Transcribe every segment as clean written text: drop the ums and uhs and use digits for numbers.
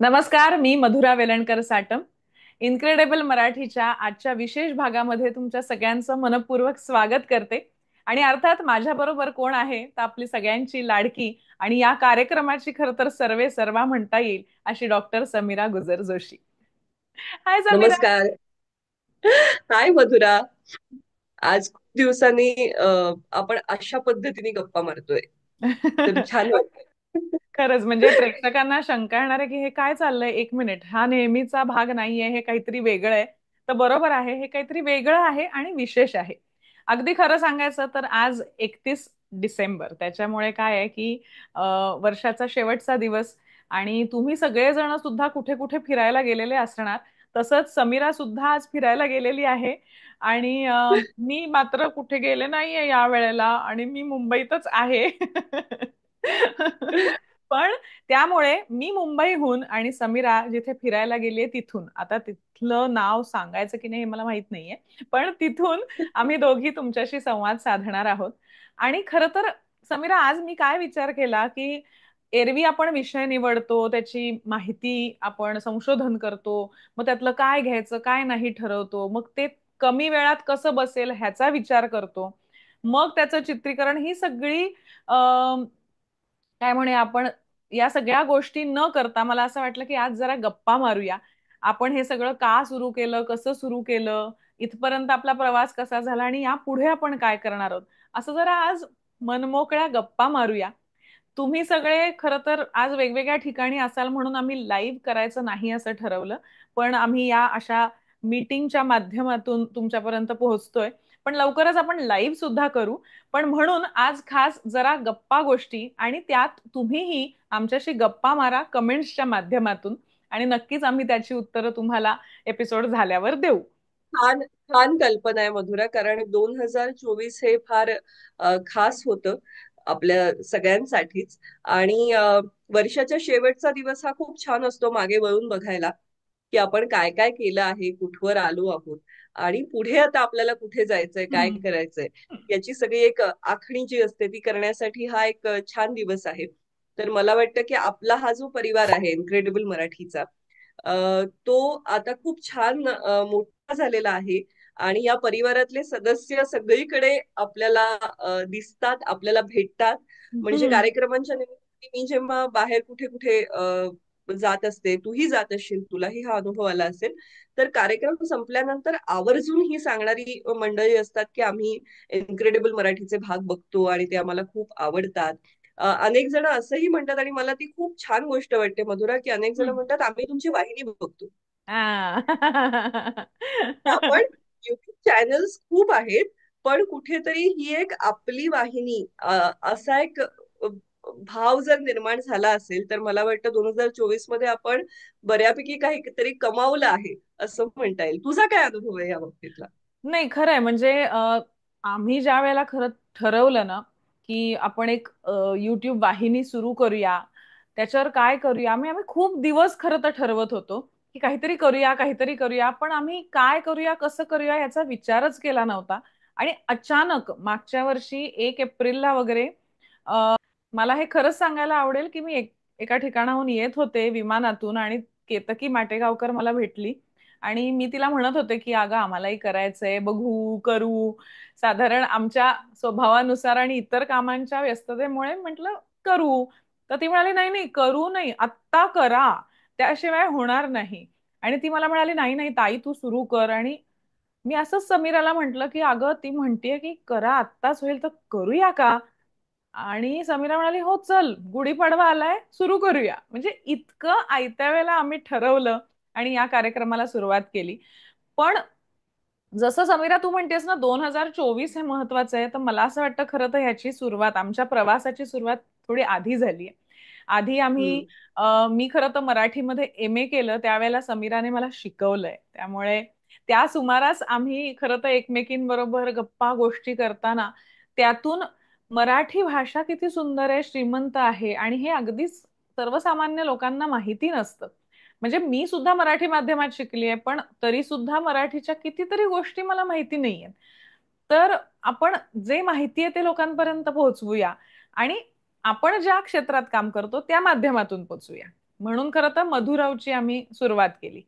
नमस्कार, मी मधुरा वेलणकर साटम. इनक्रेडिबल मराठीच्या आजच्या विशेष भागामध्ये तुमच्या सगळ्यांचं मनपूर्वक स्वागत करते. आणि अर्थात माझ्याबरोबर कोण आहे तर आपली सगळ्यांची लाडकी आणि या कार्यक्रमाची खरं तर सर्वे सर्वा म्हणता येईल अशी डॉक्टर समीरा गुजर जोशी. हाय समीरा. नमस्कार. हाय मधुरा. आज खूप दिवसांनी आपण अशा पद्धतीने गप्पा मारतोय तर छान वाटतं. खरंच म्हणजे प्रेक्षकांना शंका येणार आहे की हे काय चाललंय, एक मिनिट, हा नेहमीचा भाग नाहीये, हे काहीतरी वेगळं आहे. तर बरोबर आहे, हे काहीतरी वेगळं आहे आणि विशेष आहे. अगदी खरं सांगायचं तर आज 31 डिसेंबर, त्याच्यामुळे काय आहे की वर्षाचा शेवटचा दिवस. आणि तुम्ही सगळेजण सुद्धा कुठे कुठे फिरायला गेलेले असणार. तसंच समीरा सुद्धा आज फिरायला गेलेली आहे. आणि मी मात्र कुठे गेले नाहीये या वेळेला आणि मी मुंबईतच आहे. पण त्यामुळे मी मुंबईहून आणि समीरा जिथे फिरायला गेलीये तिथून, आता तिथलं नाव सांगायचं की नाही हे मला माहित नाहीये, पण तिथून आम्ही दोघी तुमच्याशी संवाद साधणार आहोत. आणि खरं तर समीरा, आज मी काय विचार केला की एरवी आपण विषय निवडतो, त्याची माहिती आपण संशोधन करतो, मग त्यातलं काय घ्यायचं काय नाही ठरवतो, मग ते कमी वेळात कसं बसेल ह्याचा विचार करतो, मग त्याचं चित्रीकरण, ही सगळी काय म्हणे आपण, या सगळ्या गोष्टी न करता मला असं वाटलं की आज जरा गप्पा मारूया. आपण हे सगळं का सुरू केलं, कसं सुरू केलं, इथपर्यंत आपला प्रवास कसा झाला आणि या पुढे आपण काय करणार आहोत, असं जरा आज मनमोकळ्या गप्पा मारूया. तुम्ही सगळे खरं तर आज वेगवेगळ्या ठिकाणी असाल म्हणून आम्ही लाईव्ह करायचं नाही असं ठरवलं. पण आम्ही या अशा मीटिंगच्या माध्यमातून तुमच्यापर्यंत पोहोचतोय. पण लवकरच आपण लाईव्ह सुद्धा करू. पण म्हणून आज खास जरा गप्पा गोष्टी, आणि त्यात तुम्हीही आमच्याशी गप्पा मारा कमेंट्सच्या माध्यमातून. आणि नक्कीच आम्ही त्याची उत्तरं तुम्हाला एपिसोड झाल्यावर देऊ. छान छान कल्पना आहे मधुरा, कारण 2024 हे फार खास होतं आपल्या सगळ्यांसाठीच. आणि वर्षाच्या शेवटचा दिवस हा खूप छान असतो मागे वळून बघायला, की आपण काय काय केलं आहे, कुठवर आलो आहोत आणि पुढे आता आपल्याला कुठे जायचंय, काय हम्म. करायचंय, याची सगळी एक आखणी जी असते ती करण्यासाठी हा एक छान दिवस आहे. तर मला वाटतं की आपला हा जो परिवार आहे इनक्रेडिबल मराठीचा, तो आता खूप छान मोठा झालेला आहे. आणि या परिवारातले सदस्य सगळीकडे आपल्याला दिसतात, आपल्याला भेटतात. म्हणजे हम्म. कार्यक्रमांच्या निमित्ताने मी जेव्हा बाहेर कुठे कुठे जात असते, तूही जात असशील, तुलाही हा अनुभव आला असेल, तर कार्यक्रम संपल्यानंतर आवर्जून ही सांगणारी मंडळी असतात की आम्ही इनक्रेडिबल मराठीचे भाग बघतो आणि ते आम्हाला खूप आवडतात. अनेक जण असंही म्हणतात, आणि मला ती खूप छान गोष्ट वाटते मधुरा, की अनेक जण हम्म. म्हणतात आम्ही तुमची वाहिनी बघतो. आ. आपण युट्यूब चॅनल्स खूप आहेत, पण कुठेतरी ही एक आपली वाहिनी, असा एक भाव जर निर्माण झाला असेल, तर मला वाटतं 2024 मध्ये आपण बऱ्यापैकी काहीतरी कमावलं आहे असं म्हणता येईल. तुझा काय अनुभव आहे या बाबतीतला? नाही, खरंय म्हणजे आम्ही ज्या वेळेला खरं ठरवलं ना की आपण एक युट्यूब वाहिनी सुरू करूया, त्याच्यावर काय करूया, आम्ही आम्ही खूप दिवस खरं तर ठरवत होतो की काहीतरी करूया काहीतरी करूया, पण आम्ही काय करूया कसं करूया याचा विचारच केला नव्हता. आणि अचानक मागच्या वर्षी 1 एप्रिलला वगैरे मला हे खरंच सांगायला आवडेल की मी एका ठिकाणाहून येत होते विमानातून, आणि केतकी माटेगावकर मला भेटली. आणि मी तिला म्हणत होते की अगं आम्हालाही करायचंय, बघू करू, साधारण आमच्या स्वभावानुसार आणि इतर कामांच्या व्यस्ततेमुळे म्हटलं करू. तर ती म्हणाली नाही नाही करू नाही, आत्ता करा, त्याशिवाय होणार नाही. आणि ती मला म्हणाली नाही नाही ताई तू सुरू कर. आणि मी असंच समीराला म्हंटल की अगं ती म्हणतेय की करा आत्ताच होईल तर करूया का. आणि समीरा म्हणाली हो चल, गुढीपाडवा आलाय सुरू करूया. म्हणजे इतकं आयत्या वेळेला आम्ही ठरवलं आणि या कार्यक्रमाला सुरुवात केली. पण जसं समीरा तू म्हणतेस ना 2024 हे महत्वाचं आहे, तर मला असं वाटतं खरं तर ह्याची सुरुवात, आमच्या प्रवासाची सुरुवात थोडी आधी झाली आहे. आधी आम्ही हम्म. मी खरं तर मराठीमध्ये MA केलं, त्यावेळेला समीराने मला शिकवलंय. त्यामुळे त्या सुमारास आम्ही खरं तर एकमेकींबरोबर गप्पा गोष्टी करताना त्यातून मराठी भाषा किती सुंदर आहे, श्रीमंत आहे, आणि हे अगदीच सर्वसामान्य लोकांना माहिती नसतं. म्हणजे मी सुद्धा मराठी माध्यमात शिकली आहे, पण तरी सुद्धा मराठीच्या कितीतरी गोष्टी मला माहिती नाहीयेत. तर आपण जे माहिती आहे ते लोकांपर्यंत पोहोचवूया, आणि आपण ज्या क्षेत्रात काम करतो त्या माध्यमातून पोहोचूया. म्हणून खरं तर मधुरावची आम्ही सुरुवात केली.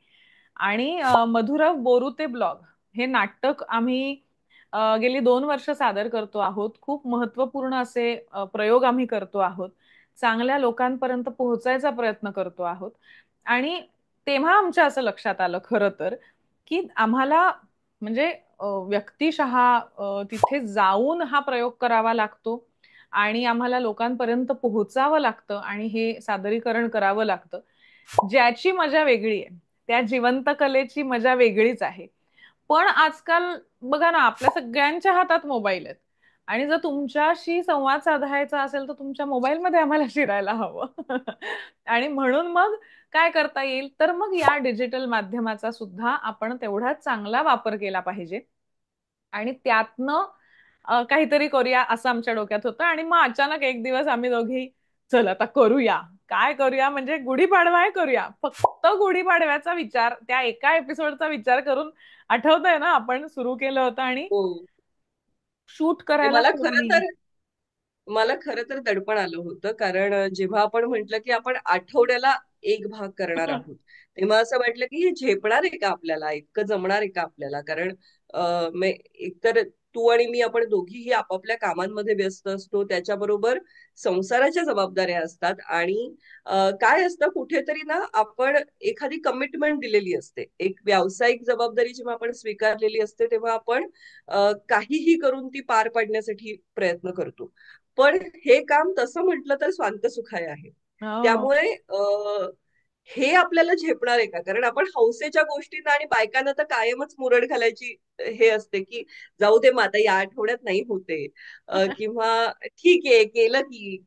आणि मधुराव बोरुते ब्लॉग हे नाटक आम्ही गेली 2 वर्ष सादर करतो आहोत. खूप महत्वपूर्ण असे प्रयोग आम्ही करतो आहोत. चांगल्या लोकांपर्यंत पोहोचायचा प्रयत्न करतो आहोत. आणि तेव्हा आमच्या असं लक्षात आलं खरं तर, की आम्हाला म्हणजे व्यक्तिशः तिथे जाऊन हा प्रयोग करावा लागतो आणि आम्हाला लोकांपर्यंत पोहोचावं लागतं आणि हे सादरीकरण करावं लागतं. ज्याची मजा वेगळी आहे, त्या जिवंत कलेची मजा वेगळीच आहे. पण आजकाल बघा ना, आपल्या सगळ्यांच्या हातात मोबाईल आहेत आणि जर तुमच्याशी संवाद साधायचा असेल तर तुमच्या मोबाईलमध्ये आम्हाला शिरायला हवं. आणि म्हणून मग काय करता येईल, तर मग या डिजिटल माध्यमाचा सुद्धा आपण तेवढाच चांगला वापर केला पाहिजे आणि त्यातनं काहीतरी करूया असं आमच्या डोक्यात होतं. आणि मग अचानक एक दिवस आम्ही दोघी, चल आता करूया. काय करूया म्हणजे गुढीपाडवा आहे, करूया. फक्त गुढीपाडव्याचा विचार, त्या एका एपिसोडचा विचार करून आठवतंय ना, आपण सुरू केलं होतं आणि हो. शूट ते करायला पूर्वी. मला खरं तर दडपण आलं होतं, कारण जेव्हा आपण म्हटलं की आपण आठवड्याला एक भाग करणार आहोत, तेव्हा असं वाटलं की हे झेपणार आहे का आपल्याला, इतकं जमणार आहे का आपल्याला. कारण एकतर तू आणि मी आपण दोघीही आपापल्या कामांमध्ये व्यस्त असतो, त्याच्याबरोबर संसाराच्या जबाबदाऱ्या असतात. आणि काय असतं, कुठेतरी ना आपण एखादी कमिटमेंट दिलेली असते, एक व्यावसायिक जबाबदारी जेव्हा आपण स्वीकारलेली असते, तेव्हा आपण काहीही करून ती पार पाडण्यासाठी प्रयत्न करतो. पण हे काम तसं म्हटलं तर स्वांत सुखाय आहे. हो. त्यामुळे हे आपल्याला झेपणार आहे का? कारण आपण हौसेच्या गोष्टींना आणि बायकांना तर कायमच मुरड घालायची हे असते की जाऊ दे, मग आता या आठवड्यात नाही होते, किंवा ठीक आहे केलं की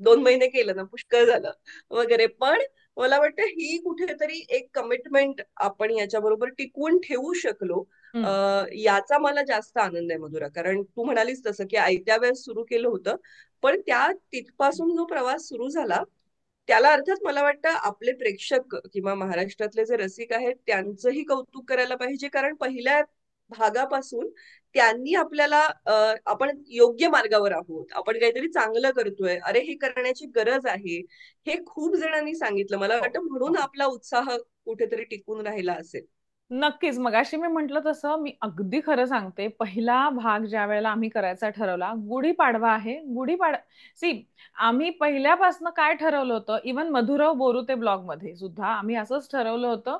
2 महिने केलं ना पुष्कळ झालं वगैरे. पण मला वाटतं ही कुठेतरी एक कमिटमेंट आपण याच्याबरोबर टिकवून ठेवू शकलो, हम्म. याचा मला जास्त आनंद आहे मधुरा. कारण तू म्हणालीस तसं की आयत्या वेळेस सुरू केलं होतं, पण त्या तिथपासून जो प्रवास सुरू झाला, त्याला अर्थात मला वाटतं आपले प्रेक्षक किंवा महाराष्ट्रातले जे रसिक आहेत त्यांचंही कौतुक करायला पाहिजे. कारण पहिल्या भागापासून त्यांनी आपल्याला आपण योग्य मार्गावर आहोत, आपण काहीतरी चांगलं करतोय, अरे हे करण्याची गरज आहे, हे खूप जणांनी सांगितलं. मला हो. वाटतं म्हणून हो. आपला उत्साह कुठेतरी टिकून राहिला असेल. नक्कीच. मगाशी मी म्हंटल तसं, मी अगदी खरं सांगते, पहिला भाग ज्या वेळेला आम्ही करायचा ठरवला, गुढीपाडवा आहे. सी, आम्ही पहिल्यापासून काय ठरवलं होतं, इवन मधुराव बोरुते ब्लॉग मध्ये सुद्धा आम्ही असंच ठरवलं होतं,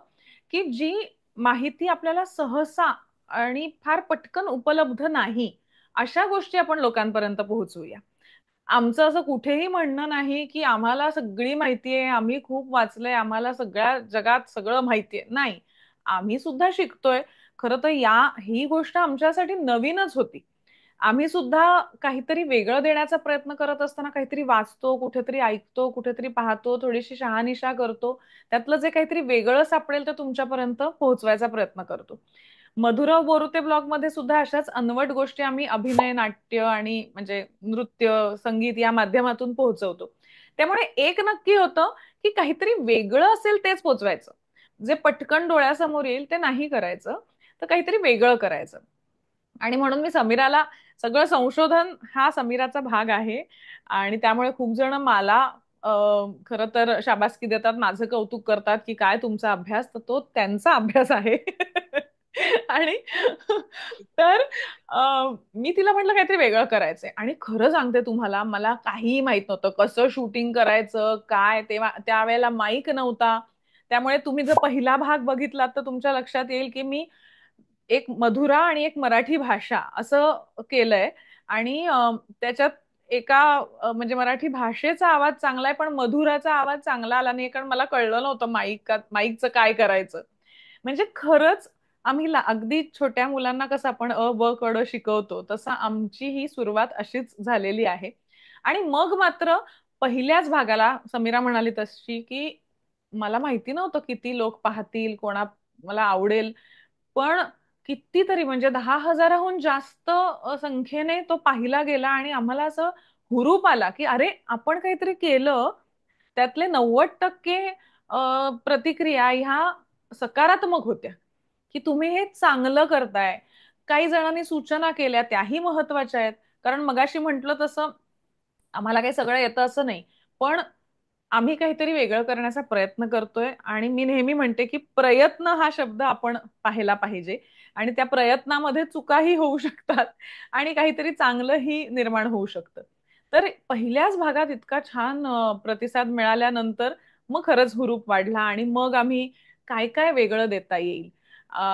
की जी माहिती आपल्याला सहसा आणि फार पटकन उपलब्ध नाही, अशा गोष्टी आपण लोकांपर्यंत पोहोचवूया. आमचं असं कुठेही म्हणणं नाही की आम्हाला सगळी माहिती आहे, आम्ही खूप वाचलंय, आम्हाला सगळ्या जगात सगळं माहितीये. नाही, आम्ही सुद्धा शिकतोय. खरं तर ही गोष्ट आमच्यासाठी नवीनच होती. आम्ही सुद्धा काहीतरी वेगळं देण्याचा प्रयत्न करत असताना काहीतरी वाचतो, कुठेतरी ऐकतो, कुठेतरी पाहतो, थोडीशी शहानिशा करतो. त्यातलं जे काहीतरी वेगळं सापडेल ते तुमच्यापर्यंत पोहोचवायचा प्रयत्न करतो. मधुराव बोरुते ब्लॉग मध्ये सुद्धा अशाच अनवट गोष्टी आम्ही अभिनय, नाट्य आणि म्हणजे नृत्य, संगीत या माध्यमातून पोहोचवतो. त्यामुळे एक नक्की होतं की काहीतरी वेगळं असेल तेच पोहोचवायचं. जे पटकन डोळ्यासमोर येईल ते नाही करायचं, तर काहीतरी वेगळं करायचं. आणि म्हणून मी समीराला, सगळं संशोधन हा समीराचा भाग आहे आणि त्यामुळे खूप जण मला खरं तर शाबासकी देतात, माझं कौतुक करतात की काय तुमचा अभ्यास, तर तो त्यांचा अभ्यास आहे. आणि तर मी तिला म्हटलं काहीतरी वेगळं करायचंय. आणि खरं सांगते तुम्हाला, मला काहीही माहित नव्हतं कसं शूटिंग करायचं काय. तेव्हा त्यावेळेला माईक नव्हता. त्यामुळे तुम्ही जर पहिला भाग बघितलात तर तुमच्या लक्षात येईल की मी एक मधुरा आणि एक मराठी भाषा असं केलंय. आणि त्याच्यात एका म्हणजे मराठी भाषेचा आवाज चांगला आहे, पण मधुराचा आवाज चांगला आला नाही, कारण मला कळलं नव्हतं माईकचं काय करायचं. म्हणजे खरंच आम्ही अगदी छोट्या मुलांना कसं आपण अ ब क ड शिकवतो, तसं आमची ही सुरुवात अशीच झालेली आहे. आणि मग मात्र पहिल्याच भागाला समीरा म्हणाली तशी की मला माहिती नव्हतं किती लोक पाहतील, मला आवडेल. पण कितीतरी म्हणजे 10,000हून जास्त संख्येने तो पाहिला गेला आणि आम्हाला असं हुरूप आला की अरे आपण काहीतरी केलं. त्यातले 90% प्रतिक्रिया ह्या सकारात्मक होत्या, की तुम्ही हे चांगलं करताय. काही जणांनी सूचना केल्या, त्याही महत्वाच्या आहेत. कारण मगाशी म्हटलं तसं आम्हाला काही सगळं येतं असं नाही, पण आम्ही काहीतरी वेगळं करण्याचा प्रयत्न करतोय आणि मी नेहमी म्हणते की प्रयत्न हा शब्द आपण पाहिला पाहिजे आणि त्या प्रयत्नामध्ये चुकाही होऊ शकतात आणि काहीतरी चांगलंही निर्माण होऊ शकतं. तर पहिल्याच भागात इतका छान प्रतिसाद मिळाल्यानंतर मग खरंच हुरूप वाढला आणि मग आम्ही काय काय वेगळं देता येईल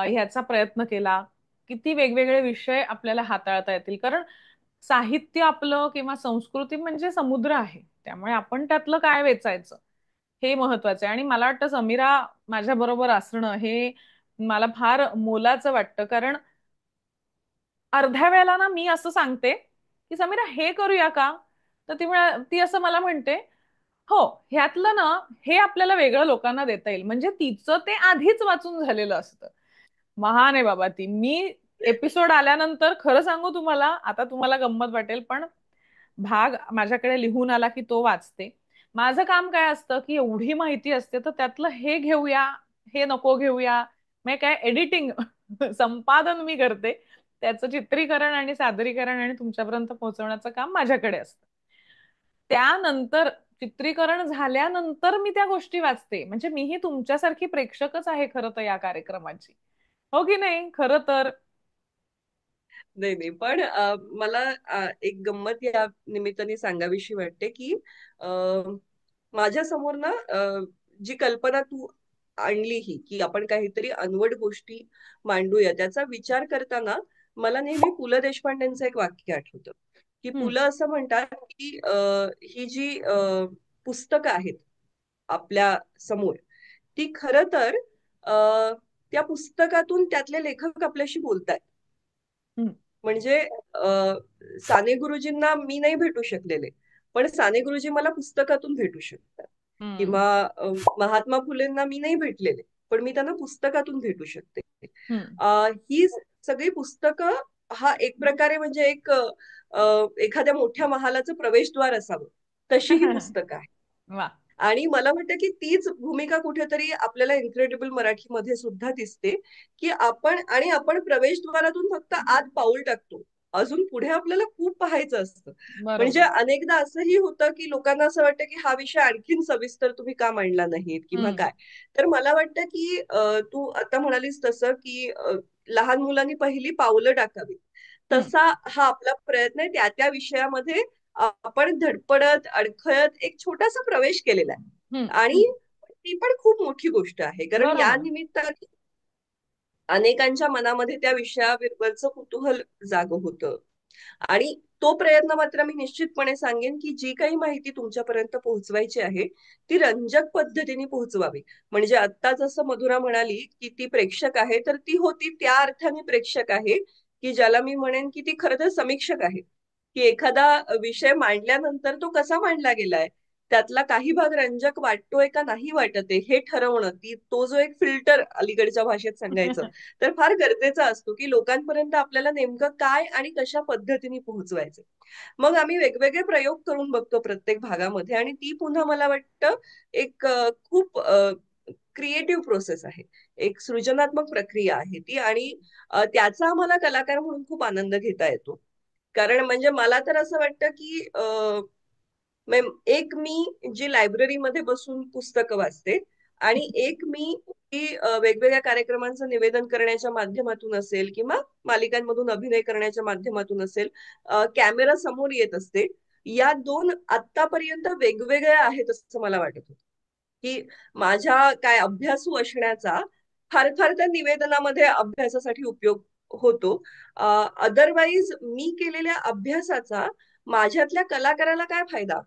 ह्याचा प्रयत्न केला. किती वेगवेगळे विषय आपल्याला हाताळता येतील, कारण साहित्य आपलं किंवा संस्कृती म्हणजे समुद्र आहे, त्यामुळे आपण त्यातलं काय वेचायचं हे महत्वाचं आहे. आणि मला वाटतं समीरा माझ्या बरोबर असणं हे मला फार मोलाचं वाटतं, कारण अर्ध्या वेळेला ना मी असं सांगते की समीरा हे करूया का, तर ती असं मला म्हणते हो, ह्यातलं ना हे आपल्याला वेगळं लोकांना देता येईल, म्हणजे तिचं ते आधीच वाचून झालेलं असतं. महान आहे बाबा ती. मी एपिसोड आल्यानंतर खरं सांगू तुम्हाला, आता तुम्हाला गंमत वाटेल पण भाग माझ्याकडे लिहून आला की तो वाचते. माझं काम काय असतं की एवढी माहिती असते तर त्यातलं हे घेऊया, हे नको घेऊया, म्हणजे काय एडिटिंग संपादन मी करते, त्याचं चित्रीकरण आणि सादरीकरण आणि तुमच्यापर्यंत पोहोचवण्याचं काम माझ्याकडे असतं. त्यानंतर चित्रीकरण झाल्यानंतर मी त्या गोष्टी वाचते, म्हणजे मीही तुमच्यासारखी प्रेक्षकच आहे खरं तर या कार्यक्रमाची, हो की नाही खरं तर. नाही नाही, पण मला एक गंमत या निमित्ताने सांगावीशी वाटते की अ, माझ्या समोर ना जी कल्पना तू आणली ही की आपण काहीतरी अनवट गोष्टी मांडूया, त्याचा विचार करताना मला नेहमी पु ल देशपांडेंचं एक वाक्य आठवतं की पु हम्म. ल असं म्हणतात की ही जी पुस्तकं आहेत आपल्या समोर, ती खरं तर त्या पुस्तकातून त्यातले लेखक आपल्याशी बोलतात. हम्म. म्हणजे साने गुरुजींना मी नाही भेटू शकलेले, पण साने गुरुजी मला पुस्तकातून भेटू शकतात. हम्म. किंवा महात्मा फुलेंना मी नाही भेटलेले, पण मी त्यांना पुस्तकातून भेटू शकते. हम्म. ही सगळी पुस्तकं हा एक प्रकारे म्हणजे एक एखाद्या मोठ्या महालाचं प्रवेशद्वार असावं, तशी ही पुस्तकं आहेत. वा. आणि मला वाटतं की तीच भूमिका कुठेतरी आपल्याला इनक्रेडिबल मराठीमध्ये सुद्धा दिसते, की आपण प्रवेशद्वारातून फक्त आत पाऊल टाकतो. अजून पुढे आपल्याला खूप पाहायचं असतं. म्हणजे बरोबर. अनेकदा असंही होतं की लोकांना असं वाटतं की हा विषय आणखीन सविस्तर तुम्ही का मांडला नाहीत किंवा हम्म. काय. तर मला वाटतं की तू आता म्हणालीस तसं की लहान मुलांनी पहिली पावलं टाकावी, हम्म. तसा हा आपला प्रयत्न आहे. त्या त्या विषयामध्ये आपण धडपडत अडखळत एक छोटासा प्रवेश केलेला आहे. हम्म. आणि हम्म. ती पण खूप मोठी गोष्ट आहे, कारण या बरोबर. निमित्ताने अनेकांच्या मनामध्ये त्या विषयावरचं कुतूहल जागं होतं. आणि तो प्रयत्न मात्र मी निश्चितपणे सांगेन की जी काही माहिती तुमच्यापर्यंत पोहोचवायची आहे ती रंजक पद्धतीने पोहोचवावी. म्हणजे आता जसं मधुरा म्हणाली की ती प्रेक्षक आहे, तर ती होती त्या अर्थाने प्रेक्षक आहे की ज्याला मी म्हणेन की ती खरं तर समीक्षक आहे, की एखादा विषय मांडल्यानंतर तो कसा मांडला गेलाय, त्यातला काही भाग रंजक वाटतोय का नाही वाटत आहे हे ठरवणं, तो जो एक फिल्टर अलीकडच्या भाषेत सांगायचं तर फार गरजेचा असतो की लोकांपर्यंत आपल्याला नेमकं काय आणि कशा पद्धतीने पोहोचवायचं. मग आम्ही वेगवेगळे प्रयोग करून बघतो प्रत्येक भागामध्ये, आणि ती पुन्हा मला वाटतं एक खूप क्रिएटिव्ह प्रोसेस आहे, एक सृजनात्मक प्रक्रिया आहे ती. आणि त्याचा आम्हाला कलाकार म्हणून खूप आनंद घेता येतो. कारण म्हणजे मला तर असं वाटतं की एक मी जी लायब्ररीमध्ये बसून पुस्तकं वाचते, आणि एक मी जी वेगवेगळ्या कार्यक्रमांचं निवेदन करण्याच्या माध्यमातून असेल किंवा मालिकांमधून अभिनय करण्याच्या माध्यमातून असेल कॅमेरा समोर येत असते. या दोन आतापर्यंत वेगवेगळ्या आहेत असं मला वाटत होतं, की माझ्या काय अभ्यासू असण्याचा फार फार त्या निवेदनामध्ये अभ्यासासाठी उपयोग होतो. अदरवाईज मी केलेल्या अभ्यासाचा माझ्यातल्या कलाकाराला काय फायदा,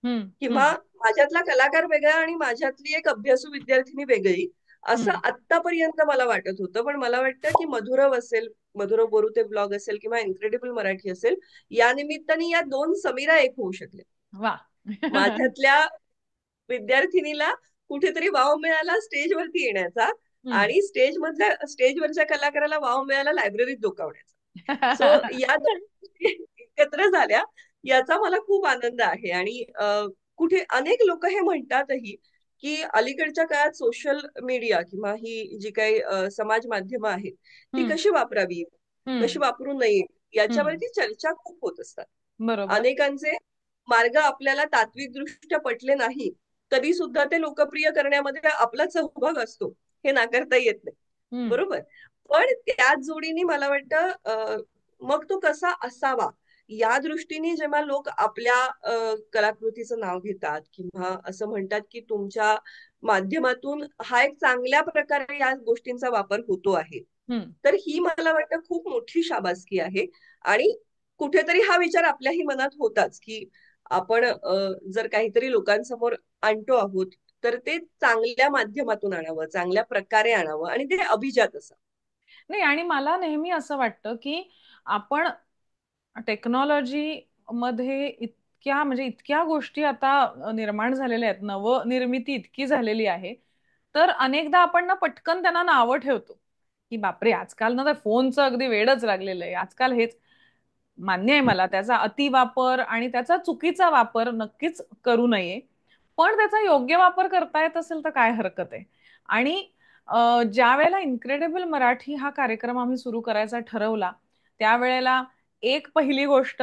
हम्म. किंवा हम्म. माझ्यातला कलाकार वेगळा आणि माझ्यातली एक अभ्यासू विद्यार्थिनी वेगळी, असं हम्म. आतापर्यंत मला वाटत होतं. पण मला वाटतं की मधुरव असेल, मधुरव बोरुते ब्लॉग असेल किंवा इनक्रेडिबल मराठी असेल, या निमित्ताने या दोन समीरा एक होऊ शकले. वा. माझ्यातल्या विद्यार्थिनीला कुठेतरी वाव मिळाला स्टेजवरती येण्याचा, हम्म. आणि स्टेजवरच्या कलाकाराला वाव मिळाला लायब्ररीत डोकावण्याचा. सो या दोन गोष्टी एकत्र झाल्या, याचा मला खूप आनंद आहे. आणि कुठे अनेक लोक हे म्हणतातही की अलीकडच्या काळात सोशल मीडिया किंवा ही जी काही समाज माध्यमं आहेत ती हम्म. कशी वापरावी, कशी हम्म. वापरू नये, हम्म. याच्यावरती चर्चा खूप होत असतात. बरोबर. अनेकांचे मार्ग आपल्याला तात्विक दृष्ट्या पटले नाही, तरी सुद्धा ते लोकप्रिय करण्यामध्ये आपला सहभाग असतो, हे नाकारता येत नाही. हम्म. बरोबर. पण त्याच जोडीने मला वाटतं मग तो कसा असावा या दृष्टीने जेव्हा लोक आपल्या कलाकृतीचं नाव घेतात किंवा असं म्हणतात की तुमच्या माध्यमातून हा एक चांगल्या प्रकारे या गोष्टींचा वापर होतो आहे, हम्म. तर ही मला वाटतं खूप मोठी शाबासकी आहे. आणि कुठेतरी हा विचार आपल्याही मनात होताच की आपण जर काहीतरी लोकांसमोर आणतो आहोत तर ते चांगल्या माध्यमातून आणावं, चांगल्या प्रकारे आणावं आणि ते अभिजात असावं. नाही, आणि मला नेहमी असं वाटतं की आपण टेक्नॉलॉजी मध्ये इतक्या म्हणजे इतक्या गोष्टी आता निर्माण झालेल्या आहेत, नवनिर्मिती इतकी झालेली आहे, तर अनेकदा आपण ना पटकन त्यांना नावं ठेवतो की बापरे, आजकाल ना तर फोनचं अगदी वेडच लागलेलं आहे, आजकाल हेच. मान्य आहे मला त्याचा अतिवापर आणि त्याचा चुकीचा वापर नक्कीच करू नये, पण त्याचा योग्य वापर करता येत असेल तर काय हरकत आहे. आणि ज्या वेळेला इनक्रेडिबल मराठी हा कार्यक्रम आम्ही सुरू करायचा ठरवला, त्यावेळेला एक पहिली गोष्ट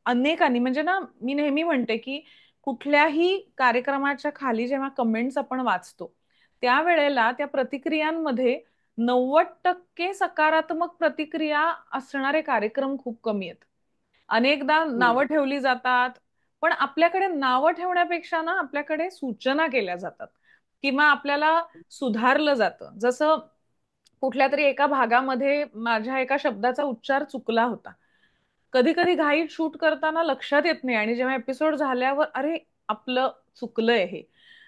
अनेकांनी म्हणजे ना, मी नेहमी म्हणते की कुठल्याही कार्यक्रमाच्या खाली जेव्हा कमेंट्स आपण वाचतो, त्यावेळेला त्या प्रतिक्रियांमध्ये 90% सकारात्मक प्रतिक्रिया असणारे कार्यक्रम खूप कमी आहेत. अनेकदा हम्म. नावं ठेवली जातात, पण आपल्याकडे नावं ठेवण्यापेक्षा ना आपल्याकडे सूचना केल्या जातात किंवा आपल्याला सुधारलं जातं. जसं कुठल्या तरी एका भागामध्ये माझ्या एका शब्दाचा उच्चार चुकला होता. कधी कधी घाईत शूट करताना लक्षात येत नाही, आणि जेव्हा एपिसोड झाल्यावर अरे, आपलं चुकलंय हे.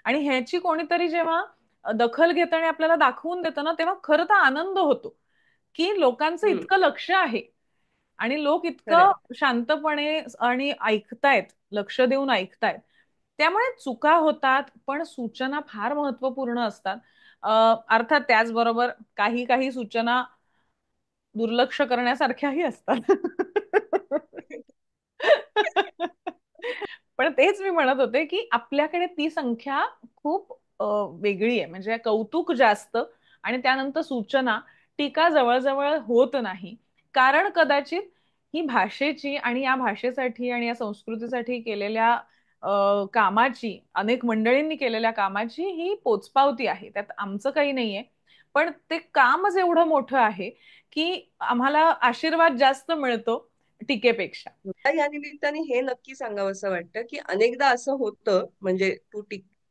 आणि ह्याची कोणीतरी जेव्हा दखल घेतं आणि आपल्याला दाखवून देतं ना, तेव्हा खरं तर आनंद होतो की लोकांचं हम्म. इतकं लक्ष आहे आणि लोक इतकं खरंय. शांतपणे आणि ऐकतायत, लक्ष देऊन ऐकतायत. त्यामुळे चुका होतात, पण सूचना फार महत्वपूर्ण असतात. अर्थात त्याचबरोबर काही काही सूचना दुर्लक्ष करण्यासारख्याही असतात. पण तेच मी म्हणत होते की आपल्याकडे ती संख्या खूप वेगळी आहे, म्हणजे कौतुक जास्त आणि त्यानंतर सूचना, टीका जवळजवळ होत नाही. कारण कदाचित ही भाषेची आणि या भाषेसाठी आणि या संस्कृतीसाठी केलेल्या कामाची, अनेक मंडळींनी केलेल्या कामाची ही पोचपावती आहे, त्यात आमचं काही नाहीये. पण ते कामच एवढं मोठं आहे की आम्हाला आशीर्वाद जास्त मिळतो टीकेपेक्षा. मला या निमित्ताने हे नक्की सांगावंसं वाटतं की अनेकदा असं होतं, म्हणजे तू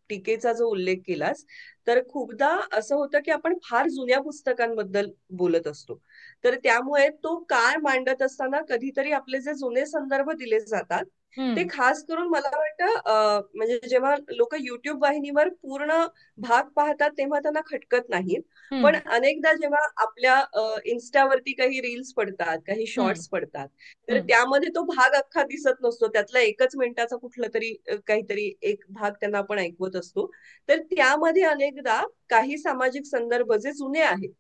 टीकेचा जो उल्लेख केलास, तर खूपदा असं होतं की आपण फार जुन्या पुस्तकांबद्दल बोलत असतो. तर त्यामुळे तो काळ मांडत असताना कधीतरी आपले जे जुने संदर्भ दिले जातात ते हम्म. खास करून मला वाटतं म्हणजे जेव्हा लोक युट्यूब वाहिनीवर पूर्ण भाग पाहतात तेव्हा त्यांना खटकत नाहीत. पण हम्म. अनेकदा जेव्हा आपल्या इन्स्टावरती काही रील्स पडतात, काही हम्म. शॉर्ट्स पडतात, तर हम्म. त्यामध्ये तो भाग अख्खा दिसत नसतो, त्यातला एकच मिनिटाचा कुठला तरी काहीतरी एक भाग त्यांना आपण ऐकवत असतो. तर त्यामध्ये अनेकदा काही सामाजिक संदर्भ जे जुने आहेत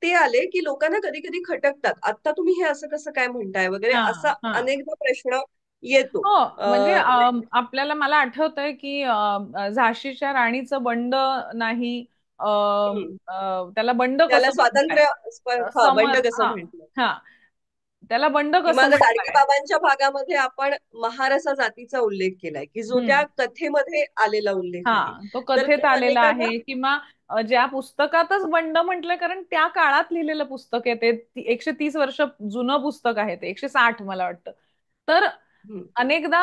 ते आले की लोकांना कधी कधी खटकतात, आता तुम्ही हे असं कसं काय म्हणताय वगैरे, हा. असा हा. अनेकदा प्रश्न येतो. हो. म्हणजे आपल्याला, मला आठवतंय की झाशीच्या राणीचं बंड नाही, हम्म. त्याला बंड त्याला कसं म्हणताय? स्वातंत्र्य बंड समर, कसं हा. म्हटलं. हा, त्याला बंड किंवा कसं आता म्हणताय? गाडगेबाबांच्या भागामध्ये आपण महारसा जातीचा उल्लेख केलाय की जो त्या हम्म. कथेमध्ये आलेला उल्लेख आहे. हा, तो तर कथेत तो आलेला अनेकांना. आहे किंवा ज्या पुस्तकातच बंड म्हटलंय, कारण त्या काळात लिहिलेलं पुस्तक आहे ते, 130 वर्ष जुनं पुस्तक आहे ते, 160 मला वाटतं. तर हम्म. अनेकदा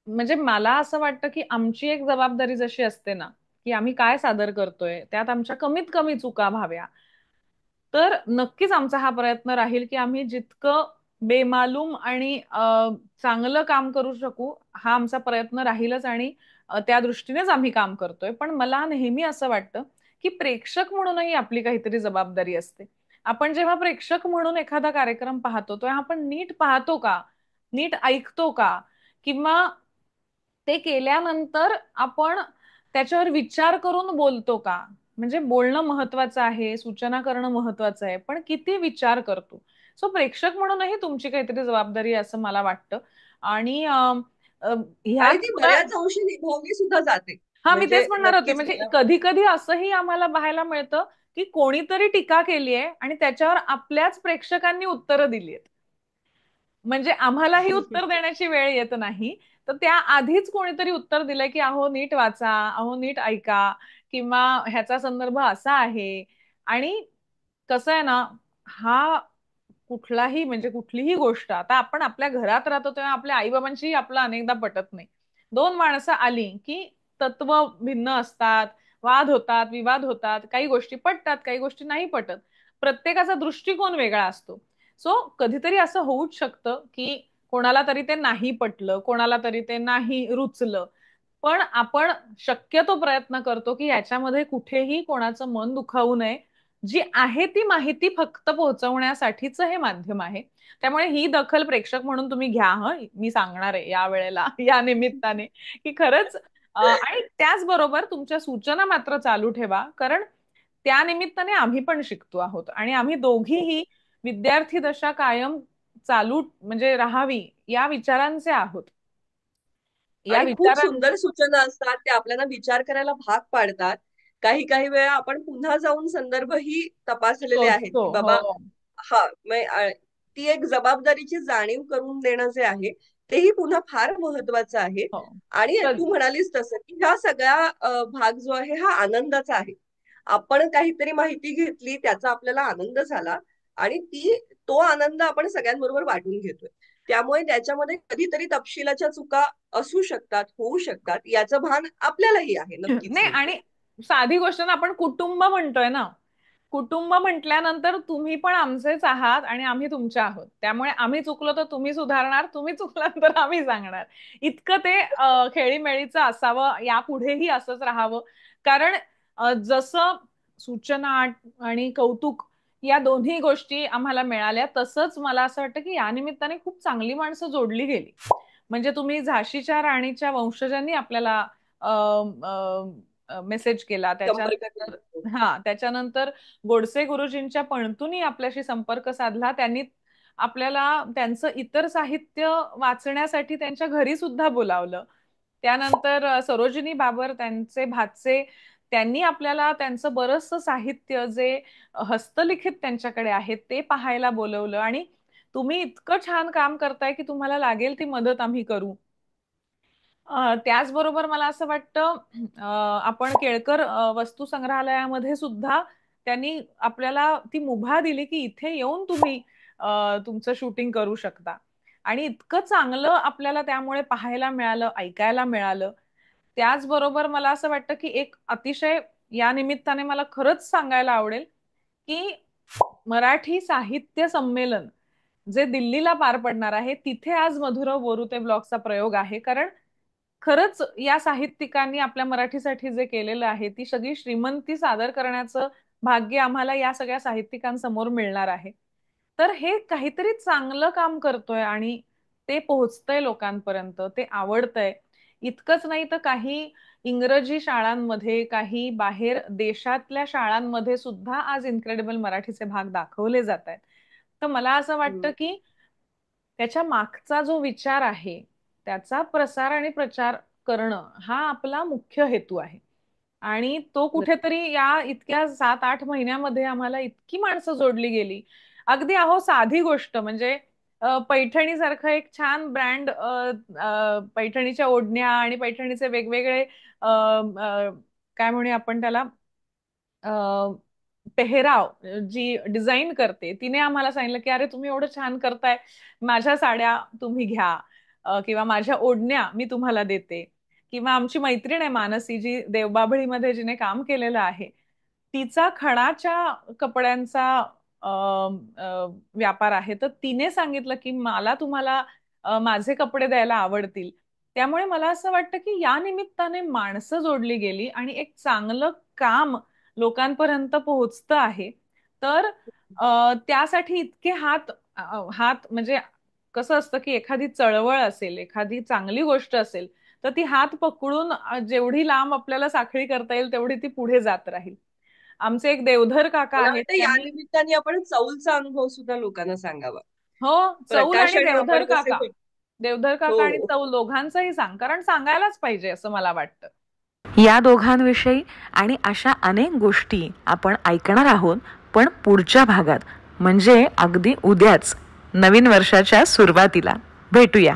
म्हणजे मला असं वाटतं की आमची एक जबाबदारी जशी असते ना, की आम्ही काय सादर करतोय त्यात आमच्या कमीत कमी चुका व्हाव्या, तर नक्कीच आमचा हा प्रयत्न राहील की आम्ही जितकं बेमालूम आणि चांगलं काम करू शकू, हा आमचा प्रयत्न राहीलच. आणि त्या दृष्टीनेच आम्ही काम करतोय. पण मला नेहमी असं वाटतं की प्रेक्षक म्हणूनही आपली काहीतरी जबाबदारी असते. आपण जेव्हा प्रेक्षक म्हणून एखादा कार्यक्रम पाहतो, तेव्हा आपण नीट पाहतो का, नीट ऐकतो का, किंवा ते केल्यानंतर आपण त्याच्यावर विचार करून बोलतो का? म्हणजे बोलणं महत्वाचं आहे, सूचना करणं महत्वाचं आहे, पण किती विचार करतो? सो प्रेक्षक म्हणूनही तुमची काहीतरी जबाबदारी आहे असं मला वाटतं. आणि आणि ह्यात ती सुद्धा, बऱ्याच अंशी निभावली सुद्धा जाते. हा, मी म्हणजे तेच म्हणणार होते, नक्कीच म्हणजे मला. कधी कधी असंही आम्हाला पाहायला मिळतं की कोणीतरी टीका केली आहे आणि त्याच्यावर आपल्याच प्रेक्षकांनी उत्तरं दिली आहेत. म्हणजे आम्हालाही उत्तर देण्याची वेळ येत नाही, तर त्या आधीच कोणीतरी उत्तर दिलंय की अहो नीट वाचा, अहो नीट ऐका, किंवा ह्याचा संदर्भ असा आहे. आणि कसं आहे ना, हा कुठलाही म्हणजे कुठलीही गोष्ट, आता आपण आपल्या घरात राहतो तेव्हा आपल्या आईबाबांशी आपलं अनेकदा पटत नाही. दोन माणसं आली की तत्व भिन्न असतात, वाद होतात, विवाद होतात, काही गोष्टी पटतात, काही गोष्टी नाही पटत. प्रत्येकाचा दृष्टिकोन वेगळा असतो. सो कधीतरी असं होऊच शकतं की कोणाला तरी ते नाही पटलं, कोणाला तरी ते नाही रुचलं. पण आपण शक्यतो प्रयत्न करतो की याच्यामध्ये कुठेही कोणाचं मन दुखावू नये. जी आहे ती माहिती फक्त पोहोचवण्यासाठीच हे माध्यम आहे. त्यामुळे ही दखल प्रेक्षक म्हणून तुम्ही घ्या. मी सांगणार आहे या वेळेला या निमित्ताने की खरंच आणि त्याचबरोबर तुमच्या सूचना मात्र चालू ठेवा, कारण त्या निमित्ताने आम्ही पण शिकतो आहोत आणि आम्ही दोघीही विद्यार्थी दशा कायम चालू म्हणजे राहावी या विचारांचे आहोत. या आणि खूप विचारां सुंदर सूचना असतात, त्या आपल्याला विचार करायला भाग पाडतात. काही काही वेळा आपण पुन्हा जाऊन संदर्भही तपासलेले आहेत, शोधतो. की हो. बाबा हा ती एक जबाबदारीची जाणीव करून देणं जे आहे, तेही पुन्हा फार महत्वाचं आहे. हो. आणि तू म्हणालीस तसं, की ह्या सगळ्या भाग जो आहे हा आनंदाचा आहे. आपण काहीतरी माहिती घेतली, त्याचा आपल्याला आनंद झाला आणि तो आनंद आपण सगळ्यांबरोबर वाटून घेतोय. त्यामुळे त्याच्यामध्ये कधीतरी तपशिलाच्या चुका असू शकतात, होऊ शकतात, याचं भान आपल्यालाही आहे, नक्कीच नाही, म्हणजे. आणि साधी गोष्ट ना, आपण कुटुंब म्हणतोय ना, कुटुंब म्हटल्यानंतर तुम्ही पण आमचेच आहात आणि आम्ही तुमच्या आहोत. त्यामुळे आम्ही चुकलो तर तुम्ही सुधारणार, तुम्ही चुकलात तर आम्ही सांगणार. इतकं ते खेळीमेळीचं असावं, यापुढेही असंच राहावं. कारण जसं सूचना आणि कौतुक या दोन्ही गोष्टी आम्हाला मिळाल्या, तसंच मला असं वाटतं की या निमित्ताने खूप चांगली माणसं जोडली गेली. म्हणजे तुम्ही झाशीच्या राणीच्या वंशजांनी आपल्याला मेसेज केला, संपर्क त्याच्यानंतर केला. त्याच्यानंतर गोडसे गुरुजींच्या पणतूनी आपल्याशी संपर्क साधला. त्यांनी आपल्याला त्यांचं इतर साहित्य वाचण्यासाठी त्यांच्या घरी सुद्धा बोलावलं. त्यानंतर सरोजिनी बाबर त्यांचे भाचे, त्यांनी आपल्याला त्यांचं बरचसं साहित्य जे हस्तलिखित त्यांच्याकडे आहे ते पाहायला बोलवलं. आणि तुम्ही इतकं छान काम करताय की तुम्हाला लागेल ती मदत आम्ही करू. त्याचबरोबर मला असं वाटतं, आपण केळकर वस्तू संग्रहालयामध्ये सुद्धा त्यांनी आपल्याला ती मुभा दिली की इथे येऊन तुम्ही तुमचं शूटिंग करू शकता. आणि इतकं चांगलं आपल्याला त्यामुळे पाहायला मिळालं, ऐकायला मिळालं. त्याचबरोबर मला असं वाटतं की एक अतिशय या निमित्ताने मला खरंच सांगायला आवडेल की मराठी साहित्य संमेलन जे दिल्लीला पार पडणार आहे, तिथे आज मधुर बोरुते ब्लॉगचा प्रयोग आहे. कारण खरंच या साहित्यिकांनी आपल्या मराठीसाठी जे केलेलं आहे, ती सगळी श्रीमंती सादर करण्याचं भाग्य आम्हाला या सगळ्या साहित्यिकांसमोर मिळणार आहे. तर हे काहीतरी चांगलं काम करतोय आणि ते पोहोचतंय लोकांपर्यंत, ते आवडतंय. इतकंच नाही तर काही इंग्रजी शाळांमध्ये, काही बाहेर देशातल्या शाळांमध्ये सुद्धा आज इनक्रेडिबल मराठीचे भाग दाखवले जात आहेत. तर मला असं वाटतं हम्म. की त्याच्या मागचा जो विचार आहे, त्याचा प्रसार आणि प्रचार करणं हा आपला मुख्य हेतू आहे. आणि तो कुठेतरी या इतक्या 7-8 महिन्यामध्ये आम्हाला इतकी माणसं जोडली गेली. अगदी अहो साधी गोष्ट म्हणजे पैठणी सारखं एक छान ब्रँड, पैठणीच्या ओढण्या आणि पैठणीचे वेगवेगळे काय म्हणूया आपण त्याला, पेहराव जी डिझाईन करते, तिने आम्हाला सांगितलं की अरे तुम्ही एवढं छान करताय, माझ्या साड्या तुम्ही घ्या, किंवा माझ्या ओढण्या मी तुम्हाला देते. किंवा आमची मैत्रीण आहे मानसी, जी देवबाभळीमध्ये जिने काम केलेलं आहे, तिचा खणाच्या कपड्यांचा अ, अ, व्यापार आहे. तर तिने सांगितलं की मला तुम्हाला माझे कपडे द्यायला आवडतील. त्यामुळे मला असं वाटतं की या निमित्ताने माणसं जोडली गेली आणि एक चांगलं काम लोकांपर्यंत पोहोचतं आहे. तर त्यासाठी इतके हात म्हणजे कसं असतं की एखादी चळवळ असेल, एखादी चांगली गोष्ट असेल, तर ती हात पकडून जेवढी लांब आपल्याला साखळी करता येईल तेवढी ती पुढे जात राहील. आमचे एक देवधर काका मला आहेत, वाटतं या त्यांनी निमित्ताने आपण चौलचा अनुभव सुद्धा लोकांना सांगावा. हो, चौल प्रकाश आणि आणि आपण देवधर कसे काका, देवधर काका आणि हो. चौल दोघांचंही सांग, कारण सांगायलाच पाहिजे असं मला वाटतं. या दोघांविषयी आणि अशा अनेक गोष्टी आपण ऐकणार आहोत, पण पुढच्या भागात, म्हणजे अगदी उद्याच. नवीन वर्षाच्या सुरुवातीला. भेटूया.